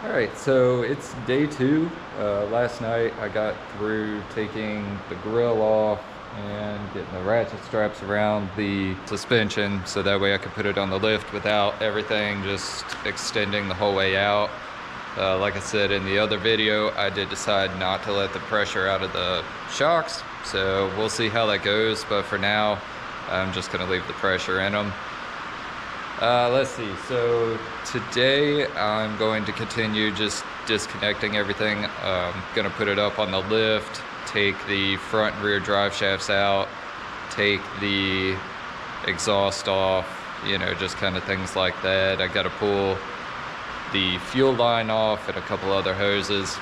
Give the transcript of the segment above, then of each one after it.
All right, so it's day two. Last night I got through taking the grill off and getting the ratchet straps around the suspension so that way I could put it on the lift without everything just extending the whole way out. Like I said in the other video, I did decide not to let the pressure out of the shocks, so we'll see how that goes, but for now I'm just gonna leave the pressure in them. Let's see, so today I'm going to continue just disconnecting everything. Gonna put it up on the lift, take the front and rear drive shafts out, take the exhaust off, you know, just kind of things like that. I gotta pull the fuel line off and a couple other hoses.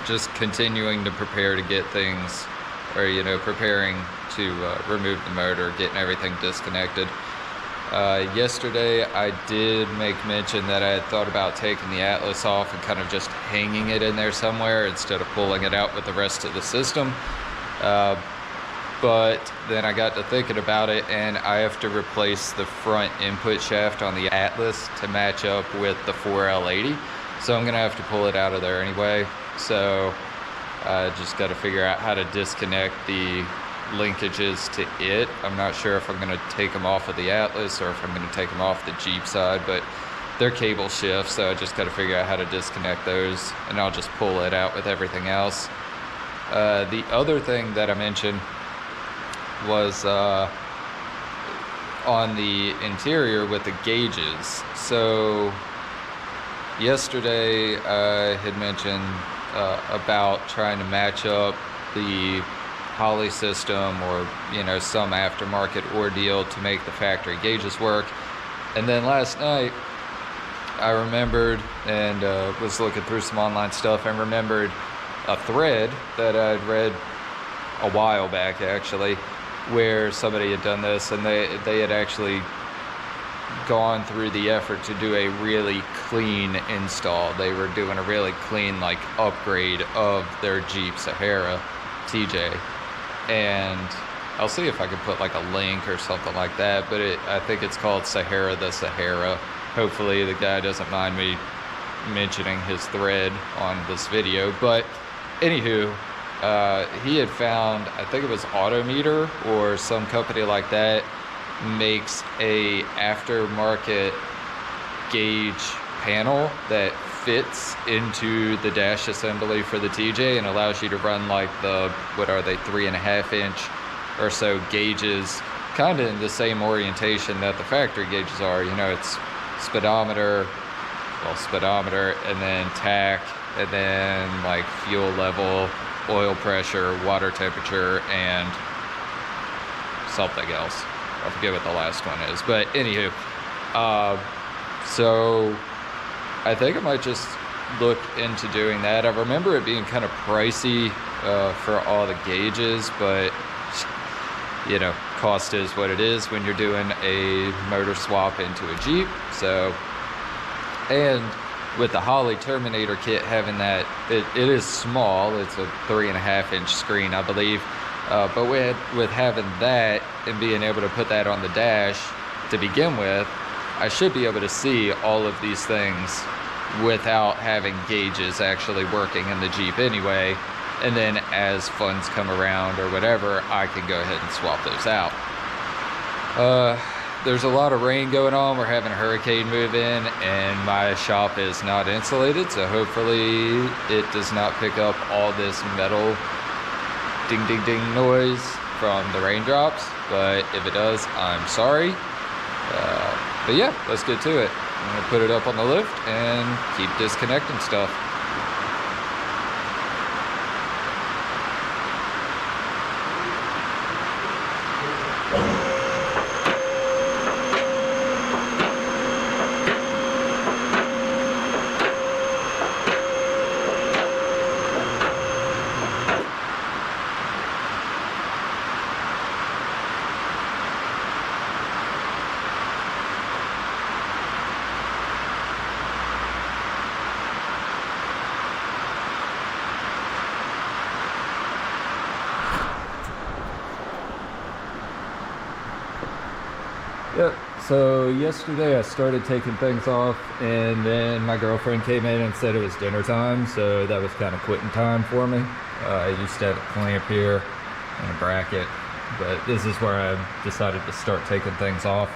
Just continuing to prepare to get things, or, you know, preparing to remove the motor, getting everything disconnected. Yesterday I did make mention that I had thought about taking the Atlas off and kind of just hanging it in there somewhere instead of pulling it out with the rest of the system. But then I got to thinking about it, and I have to replace the front input shaft on the Atlas to match up with the 4L80. So I'm gonna have to pull it out of there anyway. So I just got to figure out how to disconnect the linkages to it. I'm not sure if I'm going to take them off of the Atlas or if I'm going to take them off the Jeep side, but they're cable shifts, so I just got to figure out how to disconnect those, and I'll just pull it out with everything else. The other thing that I mentioned was on the interior with the gauges. So yesterday I had mentioned about trying to match up the Holley system or, you know, some aftermarket ordeal to make the factory gauges work. And then last night I remembered and was looking through some online stuff and remembered a thread that I'd read a while back actually, where somebody had done this, and they had actually gone through the effort to do a really clean install. They were doing a really clean, like, upgrade of their Jeep Sahara TJ. And I'll see if I can put like a link or something like that, but I think it's called Sahara the Sahara. Hopefully the guy doesn't mind me mentioning his thread on this video. But anywho, he had found, I think it was Autometer or some company like that, makes a aftermarket gauge panel that fits into the dash assembly for the TJ and allows you to run like the, what are they, 3.5 inch or so gauges, kind of in the same orientation that the factory gauges are. You know, it's speedometer, and then tach, and then like fuel level, oil pressure, water temperature, and something else. I forget what the last one is, but anywho, so I think I might just look into doing that. I remember it being kind of pricey for all the gauges, but, you know, cost is what it is when you're doing a motor swap into a Jeep. So, and with the Holley Terminator kit having that, it is small. It's a 3.5 inch screen, I believe. But with having that and being able to put that on the dash to begin with, I should be able to see all of these things without having gauges actually working in the Jeep anyway. And then as funds come around or whatever, I can go ahead and swap those out. There's a lot of rain going on. We're having a hurricane move in, and my shop is not insulated, so hopefully it does not pick up all this metal ding ding ding noise from the raindrops, but if it does, I'm sorry. But yeah, let's get to it. I'm gonna put it up on the lift and keep disconnecting stuff. Yep, So yesterday I started taking things off, and then my girlfriend came in and said it was dinner time, so that was kind of quitting time for me. I used to have a clamp here and a bracket, but this is where I decided to start taking things off.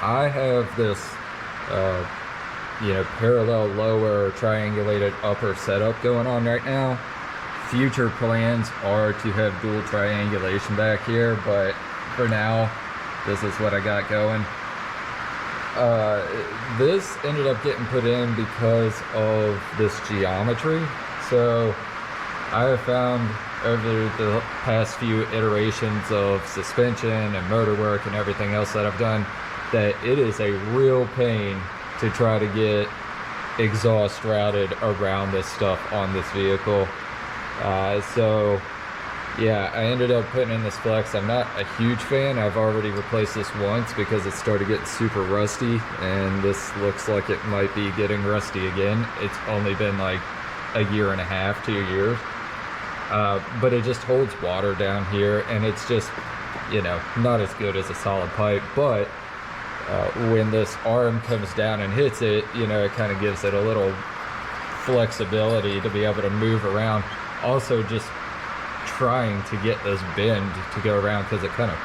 I have this parallel lower, triangulated upper setup going on right now. Future plans are to have dual triangulation back here, but for now, this is what I got going. This ended up getting put in because of this geometry. So I have found over the past few iterations of suspension and motor work and everything else that I've done, that it is a real pain to try to get exhaust routed around this stuff on this vehicle. So yeah, I ended up putting in this flex. I'm not a huge fan. I've already replaced this once because it started getting super rusty, and this looks like it might be getting rusty again. It's only been like a year and a half, 2 years. But it just holds water down here, and it's just, not as good as a solid pipe. But when this arm comes down and hits it, it kind of gives it a little flexibility to be able to move around. Also, just trying to get this bend to go around, because it's kind of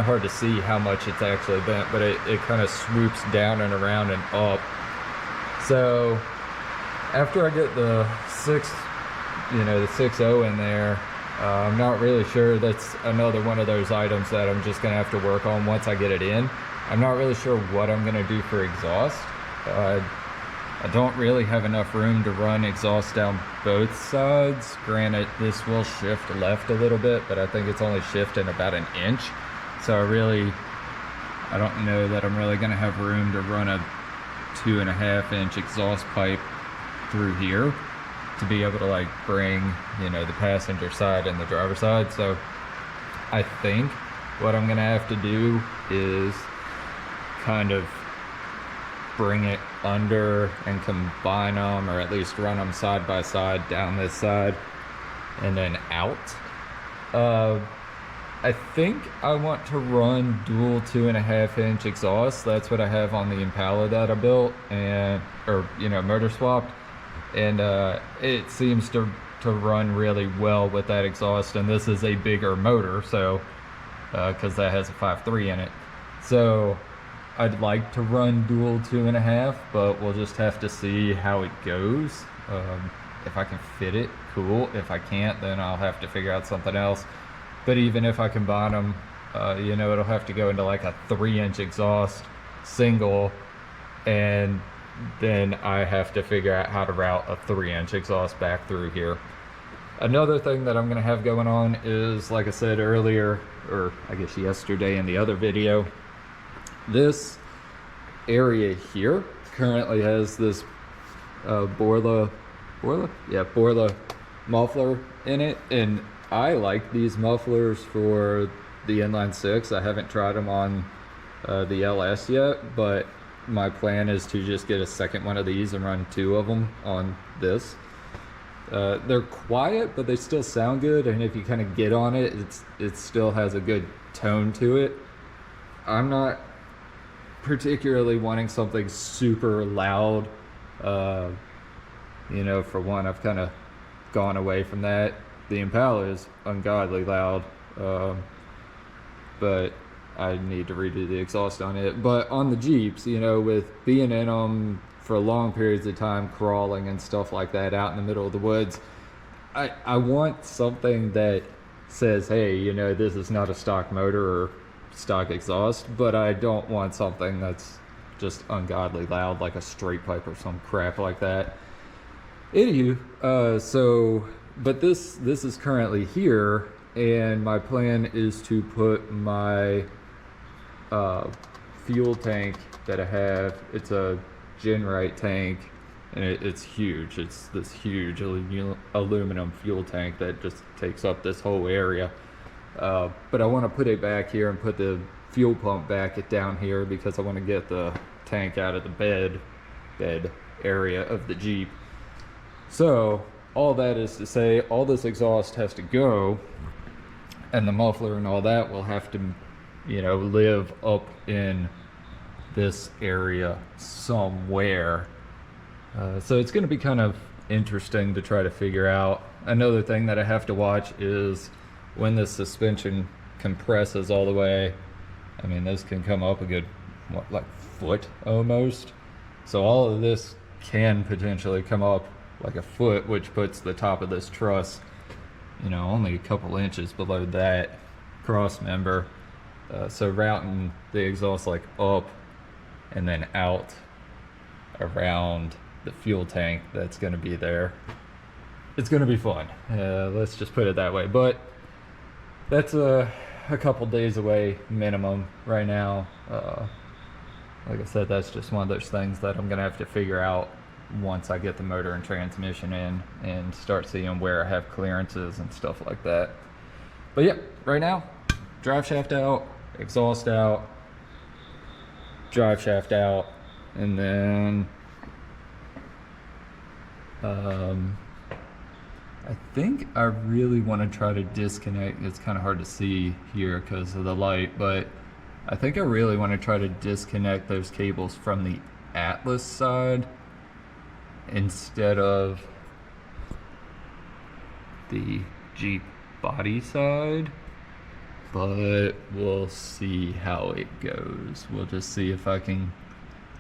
hard to see how much it's actually bent, but it kind of swoops down and around and up. So after I get the 6.0 in there, I'm not really sure. That's another one of those items that I'm just gonna have to work on once I get it in. I'm not really sure what I'm gonna do for exhaust. I don't really have enough room to run exhaust down both sides. Granted, this will shift left a little bit, but I think it's only shifting about an inch. So I don't know that I'm really gonna have room to run a 2.5-inch exhaust pipe through here to be able to like bring, the passenger side and the driver's side. So I think what I'm gonna have to do is kind of bring it under and combine them, or at least run them side by side down this side and then out. I think I want to run dual 2.5-inch exhaust. That's what I have on the Impala that I built, motor swapped, and it seems to run really well with that exhaust. And this is a bigger motor, so because that has a 5.3 in it, so I'd like to run dual 2.5, but we'll just have to see how it goes. If I can fit it, cool. If I can't, then I'll have to figure out something else. But even if I combine them, it'll have to go into like a 3-inch exhaust single, and then I have to figure out how to route a 3-inch exhaust back through here. Another thing that I'm gonna have going on is, like I said earlier, or I guess yesterday in the other video, this area here currently has this Borla muffler in it, and I like these mufflers for the inline 6. I haven't tried them on the LS yet, but my plan is to just get a second one of these and run 2 of them on this. They're quiet, but they still sound good, and if you kind of get on it, it still has a good tone to it. I'm not particularly wanting something super loud. For one, I've kind of gone away from that. The Impala is ungodly loud, but I need to redo the exhaust on it. But on the Jeeps, with being in them for long periods of time, crawling and stuff like that out in the middle of the woods, I want something that says, hey, this is not a stock motor or stock exhaust, but I don't want something that's just ungodly loud, like a straight pipe or some crap like that. Anywho, but this is currently here, and my plan is to put my fuel tank that I have. It's a Genrite tank, and it's huge. It's this huge aluminum fuel tank that just takes up this whole area. But I want to put it back here and put the fuel pump back down here, because I want to get the tank out of the bed area of the Jeep. So all that is to say, all this exhaust has to go, and the muffler and all that will have to you know, live up in this area somewhere. So it's going to be kind of interesting to try to figure out. Another thing that I have to watch is when the suspension compresses all the way. I mean, this can come up a good, what, like foot almost. So all of this can potentially come up like a foot, which puts the top of this truss, you know, only a couple inches below that cross member. So routing the exhaust like up and then out around the fuel tank that's going to be there. It's going to be fun. Let's just put it that way. But that's a couple days away minimum right now. Like I said, that's just one of those things that I'm going to have to figure out once I get the motor and transmission in and start seeing where I have clearances and stuff like that. But yeah, right now, drive shaft out, exhaust out, drive shaft out, and then I think I really want to try to disconnect. It's kind of hard to see here because of the light, but I think I really want to try to disconnect those cables from the Atlas side instead of the Jeep body side, but we'll see how it goes. We'll just see if I can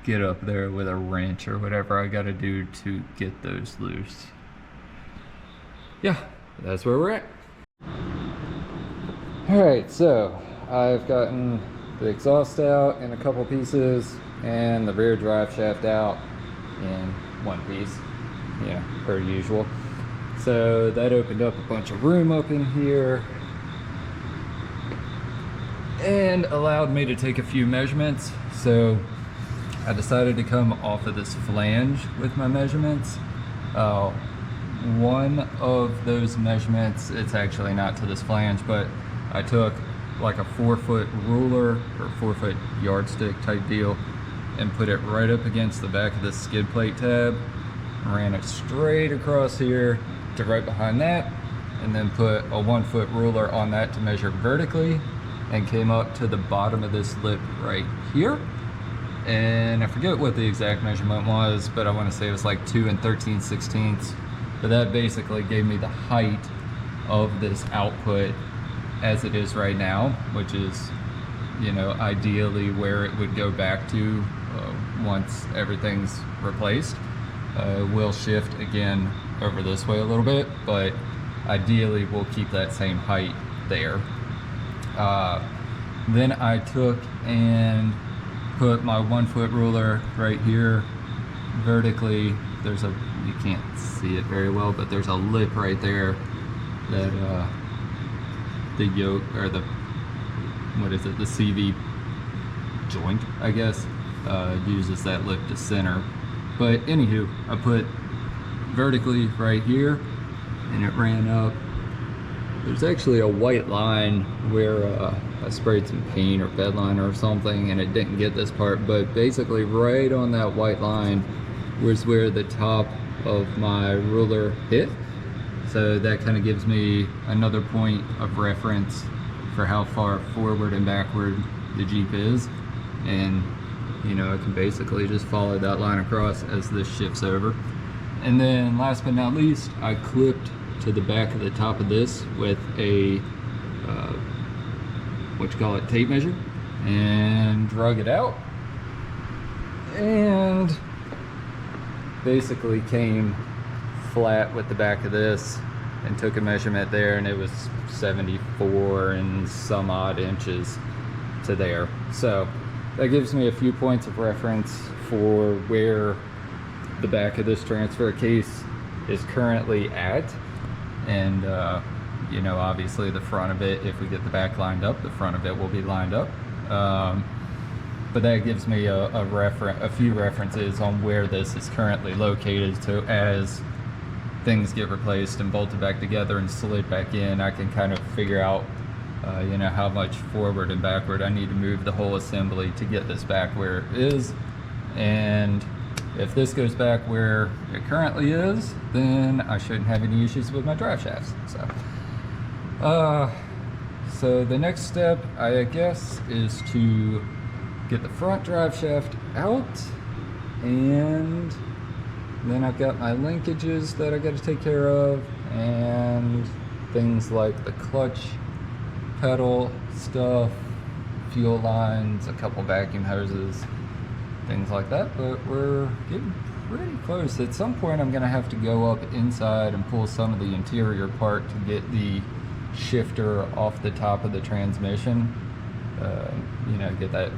get up there with a wrench or whatever I gotta do to get those loose. Yeah, that's where we're at. Alright, so I've gotten the exhaust out in a couple pieces and the rear drive shaft out in one piece, yeah, per usual. So that opened up a bunch of room up in here and allowed me to take a few measurements. So I decided to come off of this flange with my measurements. One of those measurements, it's actually not to this flange, but I took like a 4-foot ruler or 4-foot yardstick type deal and put it right up against the back of this skid plate tab, ran it straight across here to right behind that, and then put a 1-foot ruler on that to measure vertically, and came up to the bottom of this lip right here. And I forget what the exact measurement was, but I want to say it was like 2 13/16. But that basically gave me the height of this output as it is right now, which is, you know, ideally where it would go back to once everything's replaced. We'll shift again over this way a little bit, but ideally we'll keep that same height there. Then I took and put my 1-foot ruler right here vertically. There's a, you can't see it very well, but there's a lip right there that the yoke, or the, what is it, the CV joint, I guess, uses that lip to center. But anywho, I put vertically right here and it ran up. There's actually a white line where I sprayed some paint or bed liner or something and it didn't get this part, but basically right on that white line was where the top of my ruler hit. So that kind of gives me another point of reference for how far forward and backward the Jeep is. And, you know, I can basically just follow that line across as this shifts over. And then last but not least, I clipped to the back of the top of this with a, what you call it, tape measure, and drug it out. And basically came flat with the back of this and took a measurement there, and it was 74 and some odd inches to there. So that gives me a few points of reference for where the back of this transfer case is currently at. And you know, obviously the front of it, if we get the back lined up, the front of it will be lined up. But that gives me a few references on where this is currently located, so as things get replaced and bolted back together and slid back in, I can kind of figure out you know, how much forward and backward I need to move the whole assembly to get this back where it is. And if this goes back where it currently is, then I shouldn't have any issues with my drive shafts. So So the next step, I guess, is to get the front drive shaft out, and then I've got my linkages that I got to take care of, and things like the clutch pedal stuff, fuel lines, a couple vacuum hoses, things like that. But we're getting pretty close. At some point I'm gonna have to go up inside and pull some of the interior part to get the shifter off the top of the transmission. You know, get that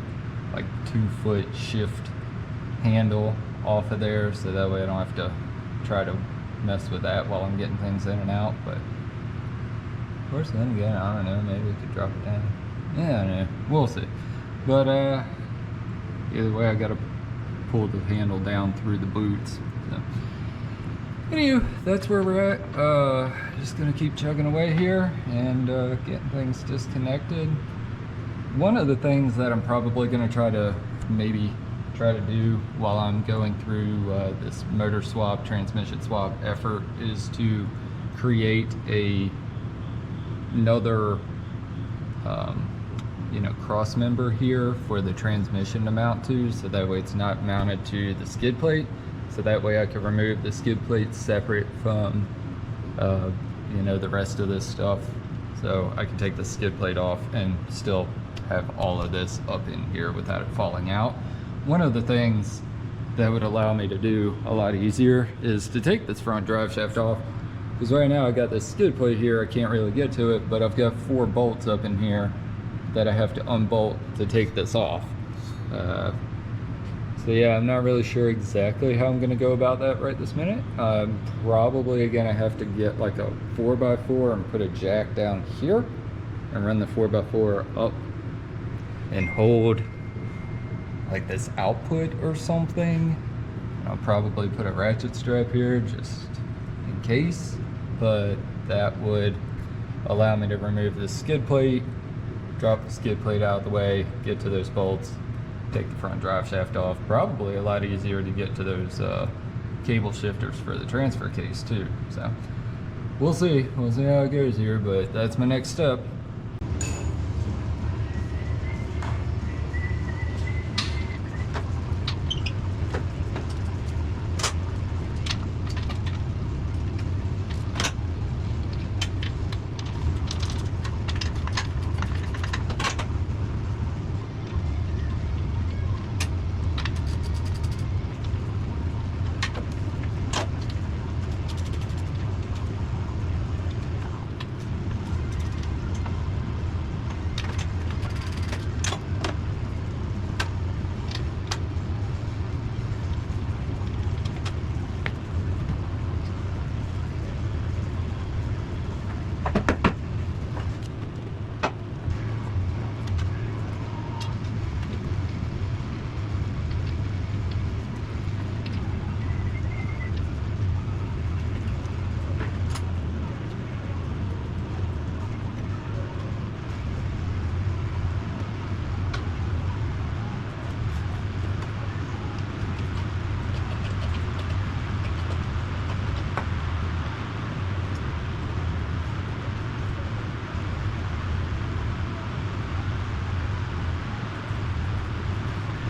like 2-foot shift handle off of there, so that way I don't have to try to mess with that while I'm getting things in and out. But of course, then again, I don't know, maybe we could drop it down. Yeah, I don't know, we'll see. But either way, I gotta pull the handle down through the boots. So anywho, that's where we're at. Just gonna keep chugging away here and getting things disconnected. One of the things that I'm probably gonna try to do while I'm going through this motor swap, transmission swap effort is to create another you know, cross member here for the transmission to mount to, so that way it's not mounted to the skid plate, so that way I can remove the skid plate separate from you know, the rest of this stuff, so I can take the skid plate off and still have all of this up in here without it falling out. One of the things that would allow me to do a lot easier is to take this front drive shaft off, because right now I got this skid plate here, I can't really get to it, but I've got 4 bolts up in here that I have to unbolt to take this off. So yeah, I'm not really sure exactly how I'm gonna go about that right this minute. I'm probably gonna have to get like a 4x4 and put a jack down here and run the 4x4 up and hold like this output or something. I'll probably put a ratchet strap here just in case, but that would allow me to remove the skid plate, drop the skid plate out of the way, get to those bolts, take the front drive shaft off. Probably a lot easier to get to those cable shifters for the transfer case too. So we'll see how it goes here, but that's my next step.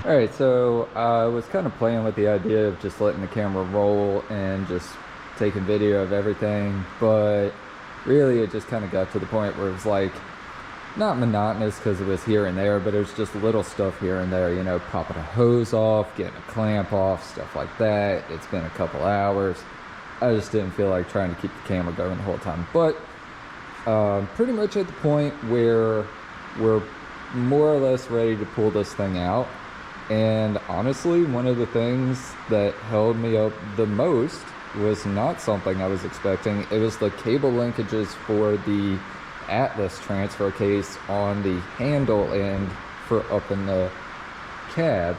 Alright, so I was kind of playing with the idea of just letting the camera roll and just taking video of everything, but really it just kind of got to the point where it was like, not monotonous because it was here and there, but it was just little stuff here and there, you know, popping a hose off, getting a clamp off, stuff like that. It's been a couple hours. I just didn't feel like trying to keep the camera going the whole time, but pretty much at the point where we're more or less ready to pull this thing out. And honestly, one of the things that held me up the most was not something I was expecting. It was the cable linkages for the Atlas transfer case on the handle end for up in the cab.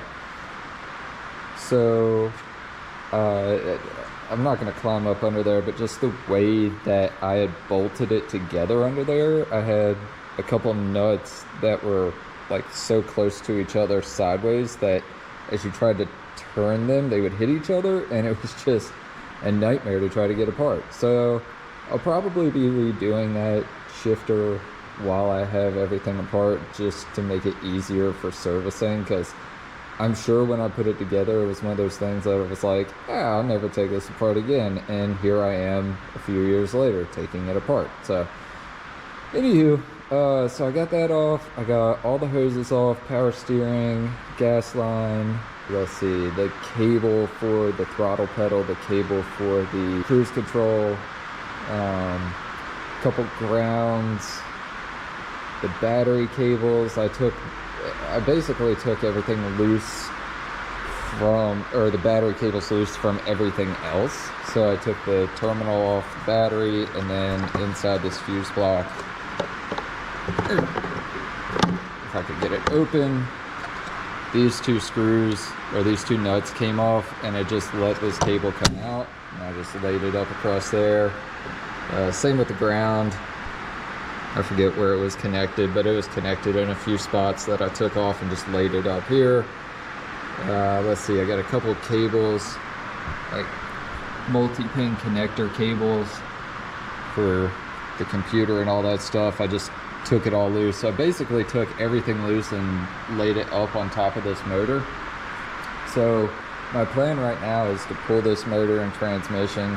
So I'm not going to climb up under there, but just the way that I had bolted it together under there, I had a couple nuts that were like so close to each other sideways that as you tried to turn them, they would hit each other, and it was just a nightmare to try to get apart. So I'll probably be redoing that shifter while I have everything apart, just to make it easier for servicing, because I'm sure when I put it together, it was one of those things that it was like, I'll never take this apart again. And here I am a few years later taking it apart. So anywho, so I got that off. I got all the hoses off, power steering, gas line. Let's see, the cable for the throttle pedal, the cable for the cruise control, couple grounds, the battery cables. I basically took everything loose from, or the battery cables loose from everything else. So I took the terminal off the battery, and then inside this fuse block, if I could get it open, these two screws, or these two nuts came off, and I just let this cable come out, and I just laid it up across there. Same with the ground. I forget where it was connected, but it was connected in a few spots that I took off and just laid it up here. Let's see, I got a couple of cables, like multi-pin connector cables for the computer and all that stuff. I just took it all loose. So I basically took everything loose and laid it up on top of this motor. So my plan right now is to pull this motor and transmission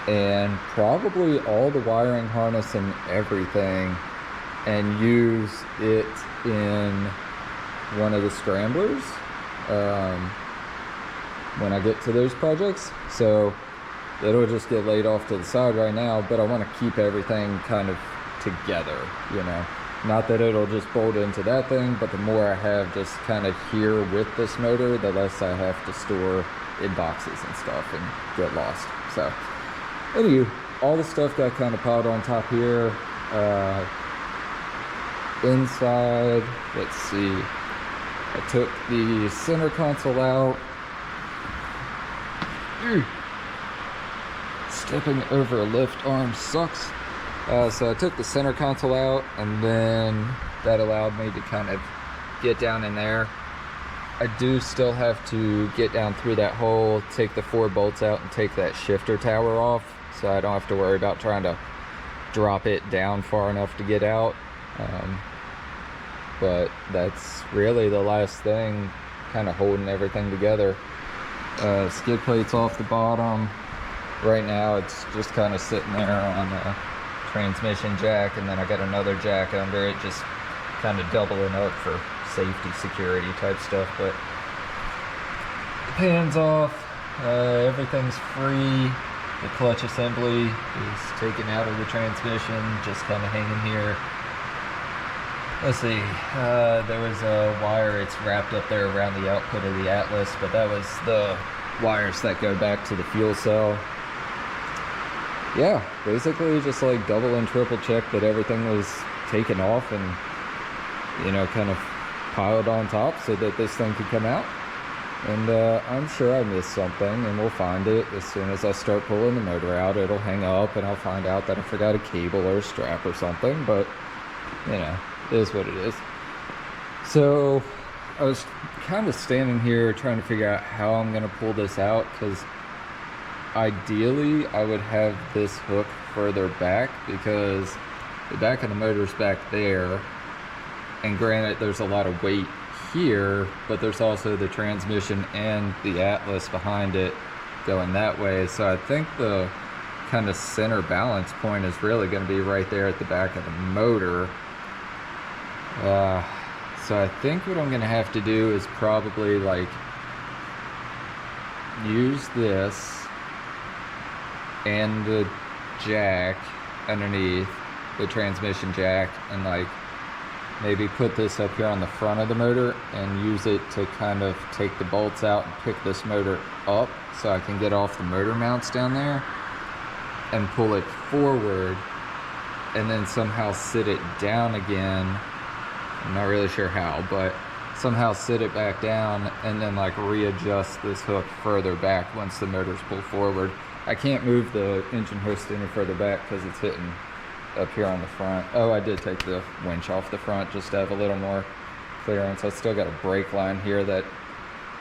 and probably all the wiring harness and everything, and use it in one of the scramblers when I get to those projects. So it'll just get laid off to the side right now, but I want to keep everything kind of together, you know. Not that it'll just bolt into that thing, but the more I have just kind of here with this motor, the less I have to store in boxes and stuff and get lost. So anyway, all the stuff got kind of piled on top here. Inside, let's see, I took the center console out. Stepping over a lift arm sucks. So I took the center console out, and then that allowed me to kind of get down in there. I do still have to get down through that hole, take the 4 bolts out, and take that shifter tower off, so I don't have to worry about trying to drop it down far enough to get out. But that's really the last thing, kind of holding everything together. Skid plates off the bottom. Right now it's just kind of sitting there on a transmission jack, and then I got another jack under it, just kind of doubling up for safety, security type stuff. But the pan's off, everything's free. The clutch assembly is taken out of the transmission, just kind of hanging here. Let's see, there was a wire, it's wrapped up there around the output of the Atlas, but that was the wires that go back to the fuel cell. Yeah, basically just like double and triple check that everything was taken off and, you know, kind of piled on top so that this thing could come out. And I'm sure I missed something, and we'll find it as soon as I start pulling the motor out. It'll hang up, and I'll find out that I forgot a cable or a strap or something, but, you know, it is what it is. So I was kind of standing here trying to figure out how I'm going to pull this out, because ideally I would have this hook further back, because the back of the motor's back there, and granted there's a lot of weight here, but there's also the transmission and the Atlas behind it going that way. So I think the kind of center balance point is really going to be right there at the back of the motor. So I think what I'm going to have to do is probably like use this and the jack underneath, the transmission jack, and like maybe put this up here on the front of the motor and use it to kind of take the bolts out and pick this motor up so I can get off the motor mounts down there and pull it forward, and then somehow sit it down again. I'm not really sure how, but somehow sit it back down and then like readjust this hook further back once the motor's pulled forward. I can't move the engine hoist any further back because it's hitting up here on the front. Oh, I did take the winch off the front just to have a little more clearance. I still got a brake line here that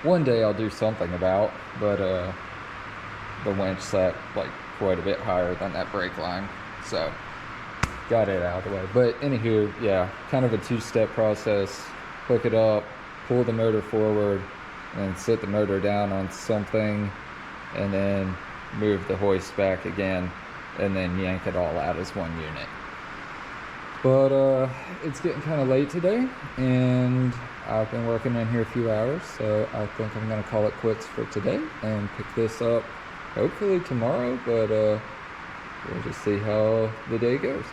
one day I'll do something about, but the winch sat like quite a bit higher than that brake line. So got it out of the way. But anywho, yeah, kind of a two-step process. Hook it up, pull the motor forward, and sit the motor down on something, and then move the hoist back again, and then yank it all out as one unit. But it's getting kind of late today, and I've been working in here a few hours, so I think I'm gonna call it quits for today and pick this up hopefully tomorrow, but we'll just see how the day goes.